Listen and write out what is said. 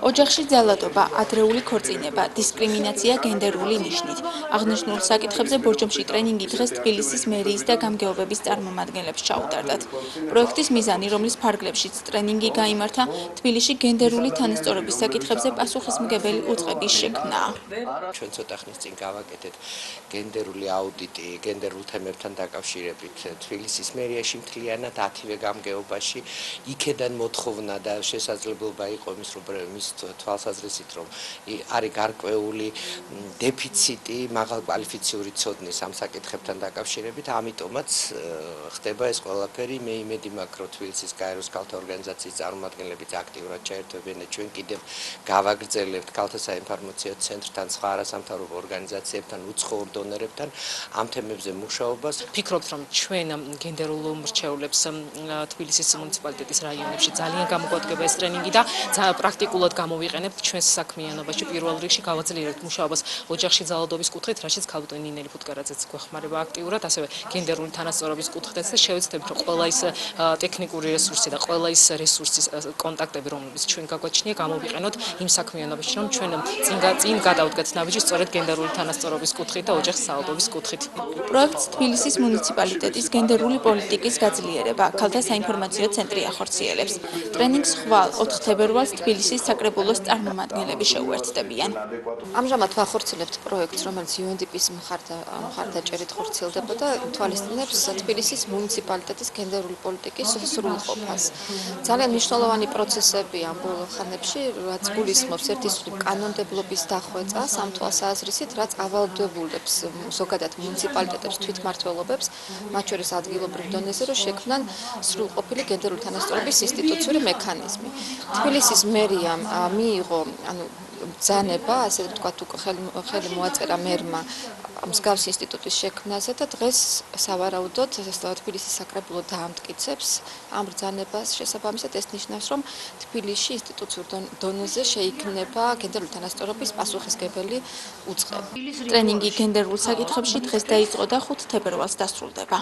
ოჯახში ძალადობა, ადრეული ქორწინება, დისკრიმინაცია გენდერული ნიშნით. აღნიშნულ საკითხებზე ბორჯომში ტრენინგი დღეს თბილისის მერიის და გამგეობების წარმომადგენლებს ჩაუტარდათ. პროექტის მიზანი, რომლის ფარგლებშიც ტრენინგი გაიმართა, თბილისში გენდერული თანასწორობის საკითხებზე პასუხისმგებელი უწყების შექმნაა. ჩვენ ცოტა ხნის წინ გავაკეთეთ გენდერული აუდიტი გენდერულ თემებთან დაკავშირებით თბილისის მერიაში მთლიანად 10-ვე გამგეობაში. იქედან მოთხოვნა და შესაძლებლობა იყო მის თვალსაზრისით, რომ არის გარკვეული დეფიციტი მაღალკვალიფიციური ცოდნის ამ საკითხებთან დაკავშირებით, ამიტომაც ხდება ეს ყველაფერი. მე იმედი მაქვს, რომ თბილისის გაეროს ქალთა ორგანიზაციის წარმომადგენლებიც აქტიურად ჩაერთვებიან და ჩვენ კიდევ გავაგრძელებთ ქალთა საინფორმაციო ცენტრთან, სხვა არასამთავრობო ორგანიზაციებთან, უცხოურ დონორებთან ამ თემებზე მუშაობას. ვფიქრობთ, რომ ჩვენ გენდერულ მრჩევლებს თბილისის მუნიციპალიტეტის რაიონებში ძალიან გამოგვადგება ეს ტრენინგი და პრაქტიკულად გამოვიყენებთ ჩვენს საქმიანობაში. პირველ რიგში გავაძლიერებთ მუშაობას ოჯახში ძალადობის კუთხით, რაშიც ქალბატონი ნინელი ფუტკარაძეც გვეხმარება აქტიურად, ასევე გენდერული თანასწორობის კუთხითაც და შევეცდებით, რომ ყველა ის ტექნიკური რესურსი და ყველა ის რესურსის კონტაქტები, რომლებიც ჩვენ გაგვაჩნია, გამოვიყენოთ იმ საქმიანობაში, რომ ჩვენ წინ გადავდგეთ ნაბიჯი სწორედ გენდერული თანასწორობის კუთხით და ოჯახის ძალადობის კუთხით. პროექტს თბილისის მუნიციპალიტეტის გენდერული პოლიტიკის გაძლიერება, ქალთა საინფორმაციო ცენტრი ახორციელებს. ტრენინგს ხვალ 4 თებერვალს თბილისის საკრებულოს წარმომადგენლები შეუერთდებიან. ამჟამად ვახორციელებთ პროექტს, რომელიც UNDP-ის მხარდაჭერით ხორციელდება და თვალისწინებს თბილისის მუნიციპალიტეტის გენდერული პოლიტიკის სრულყოფას. ძალიან მნიშვნელოვანი პროცესებია ამ ბოლო ხანებში, რაც გულისხმობს ერთის მხრივ კანონმდებლობის დახვეწას ამ თვალსაზრისით, რაც ავალდებულებს ზოგადად მუნიციპალიტეტებს თვითმმართველობებს, მათ შორის ადგილობრივ დონეზე, რომ შექმნან სრულყოფილი გენდერული თანასწორობის ინსტიტუციური მექანიზმი. თბილისის მერიამ მიიღო ბრძანება, ასე ვთქვათ, ხელი მოაწერა მერმა მსგავსი ინსტიტუტის შექმნაზე და დღეს სავარაუდოდ თბილისის საკრებულო დაამტკიცებს ამ ბრძანებას. შესაბამისად ეს ნიშნავს, რომ თბილისში ინსტიტუციურ დონეზე შეიქმნება გენდერული თანასწორობის პასუხისმგებელი უწყება. ტრენინგი გენდერულ საკითხებში დღეს დაიწყო და 5 თებერვალს დასრულდება.